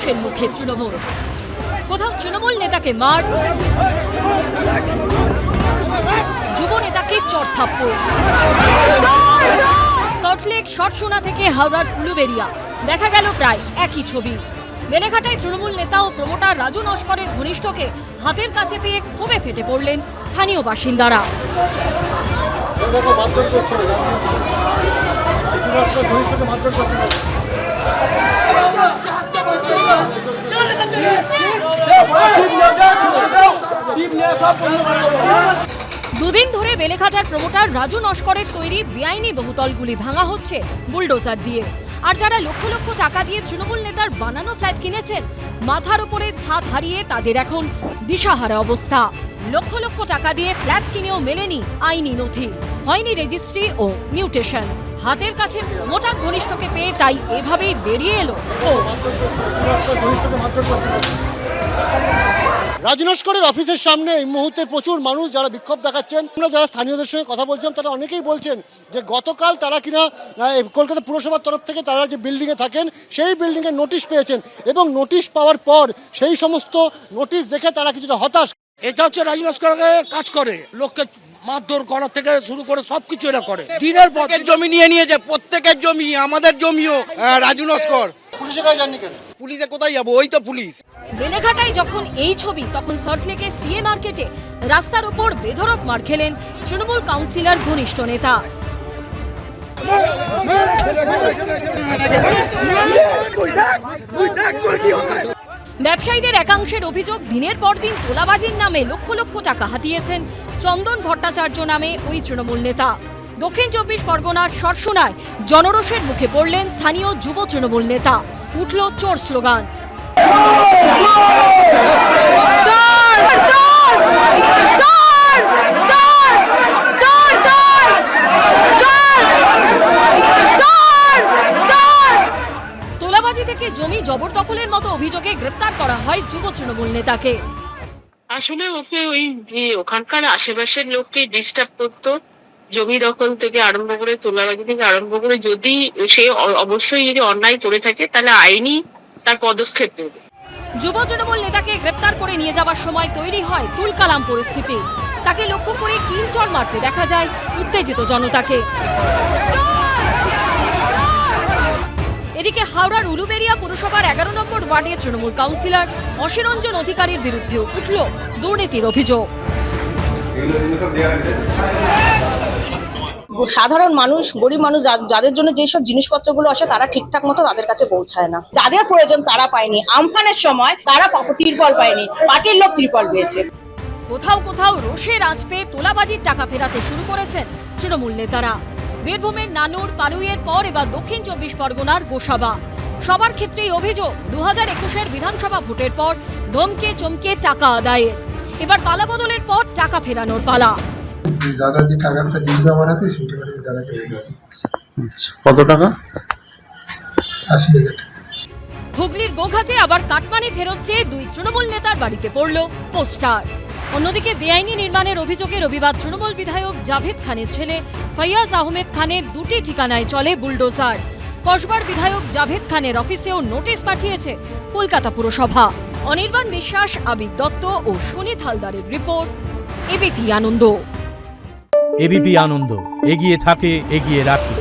রোষের মুখে তৃণমূল। কোথাও তৃণমূল নেতাকে মার, যুব নেতাকে চড়থাপ্পড়। সল্টলেক শর্টসোনা থেকে হাওড়ার উলুবেড়িয়া দেখা গেল প্রায় একই ছবি। বেলেঘাটায় তৃণমূল নেতা ও প্রমোটার রাজু নস্করের ঘনিষ্ঠকে হাতের কাছে পেয়ে ক্ষোভে ফেটে পড়লেন স্থানীয় বাসিন্দারা। দুদিন ধরে বেলেঘাটার প্রমোটার রাজু নস্করের তৈরি বেআইনি বহুতলগুলি ভাঙা হচ্ছে বুলডোজার দিয়ে। আর যারা লক্ষ লক্ষ টাকা দিয়ে তৃণমূল নেতার বানানো ফ্ল্যাট কিনেছেন, মাথার উপরে ছাদ হারিয়ে তাদের এখন দিশাহারা অবস্থা। লক্ষ লক্ষ টাকা দিয়ে ফ্ল্যাট কিনেও মেলেনি আইনি নথি, হয়নি রেজিস্ট্রি ও মিউটেশন। হাতের কাছে প্রমোটার ঘনিষ্ঠকে পেয়ে তাই এভাবেই বেরিয়ে এলো ও রাজু নস্করের অফিসের সামনে এই মুহূর্তে প্রচুর মানুষ যারা বিক্ষোভ দেখাচ্ছেন। আমরা যারা স্থানীয়দের সঙ্গে কথা বলছিলাম তারা অনেকেই বলছেন যে গতকাল তারা কিনা কলকাতা পুরসভার তরফ থেকে তারা যে বিল্ডিংয়ে থাকেন সেই বিল্ডিংয়ে নোটিশ পেয়েছেন এবং নোটিশ পাওয়ার পর সেই সমস্ত নোটিশ দেখে তারা কিছুটা হতাশ। এটা হচ্ছে রাজু নস্করকে কাজ করে, লোককে মারধর করা থেকে শুরু করে সবকিছু এরা করে। দিনের পর জমি নিয়ে যায়, প্রত্যেকের জমি, আমাদের জমিও রাজু নস্কর। পুলিশের কাছে যাননি কেন? পুলিশে কোথায় যাবো, ওই তো পুলিশ। বেলেঘাটায় যখন এই ছবি, তখন সল্টলেকের সিএ মার্কেটে রাস্তার উপর বেধড়ক মার খেলেন তৃণমূল কাউন্সিলর ঘনিষ্ঠ নেতা। ব্যবসায়ীদের একাংশের অভিযোগ, দিনের পর দিন তোলাবাজির নামে লক্ষ লক্ষ টাকা হাতিয়েছেন চন্দন ভট্টাচার্য নামে ওই তৃণমূল নেতা। দক্ষিণ 24 পরগনার শর্টসোনায় জনরোষের মুখে পড়লেন স্থানীয় যুব তৃণমূল নেতা। উঠল চোর স্লোগান। তোলাবাজি থেকে জমি জবরদখলের মতো অভিযোগে গ্রেপ্তার করা হয় যুব তৃণমূল নেতাকে। আসলে ওকে ওই ওখানকার আশেপাশের লোককে ডিস্টার্ব করতো, জমি দখল থেকে আরম্ভ করে তোলাবাজি থেকে আরম্ভ করে। যদি সে অবশ্যই যদি অন্যায় করে থাকে তাহলে আইনি তার পদক্ষেপ নেবে। যুব তৃণমূল নেতাকে গ্রেপ্তার করে নিয়ে যাওয়ার সময় তৈরি হয় তুলকালাম পরিস্থিতি। তাকে লক্ষ্য করে কিলচড় মারতে দেখা যায় উত্তেজিত জনতাকে। এদিকে হাওড়ার উলুবেড়িয়া পুরসভার 11 নম্বর ওয়ার্ডের তৃণমূল কাউন্সিলর অশিরঞ্জন অধিকারীর বিরুদ্ধে উঠল দুর্নীতির অভিযোগ। সাধারণ মানুষ, গরিব মানুষ, যাদের জন্য যেসব জিনিসপত্রগুলো আসে তারা ঠিকঠাক মতো তাদের কাছে পৌঁছায় না। যাদের প্রয়োজন তারা পায়নি। আমফানের সময় তারা তিরপল পায়নি, পার্টির লোক তিরপল পেয়েছে। কোথাও কোথাও রোষের আঁচ পেয়ে তোলাবাজির টাকা ফেরাতে শুরু করেছেন তৃণমূল নেতারা। বীরভূমের নানুর, পালুইয়ের পর এবার দক্ষিণ 24 পরগনার গোসাবা। সবার ক্ষেত্রেই অভিযোগ 2021-এর বিধানসভা ভোটের পর ধমকে চমকে টাকা আদায়ের। এবার পালা বদলের পর টাকা ফেরানোর পালা। দাদা যে টাকাটা দিতে আমার হাতে সেটা দাদাকে কত টাকা? 80,000 টাকা। হুগলির গোঘাটে আবার কাটমানি ফেরত চেয়ে দুই তৃণমূল নেতার বাড়িতে পড়ল পোস্টার। অন্যদিকে বেআইনি নির্মাণের অভিযোগে রবিবার তৃণমূল বিধায়ক জাভেদ খানের ছেলে ফৈয়াজ আহমেদ খানের দুটি ঠিকানায় চলে বুলডোজার। কসবার বিধায়ক জাভেদ খানের অফিসেও নোটিশ পাঠিয়েছে কলকাতা পুরসভা। অনির্বাণ বিশ্বাস, আবির দত্ত ও সুনীত হালদারের রিপোর্ট, এবিপি আনন্দ। এবিপি আনন্দ, এগিয়ে থাকে, এগিয়ে রাখে।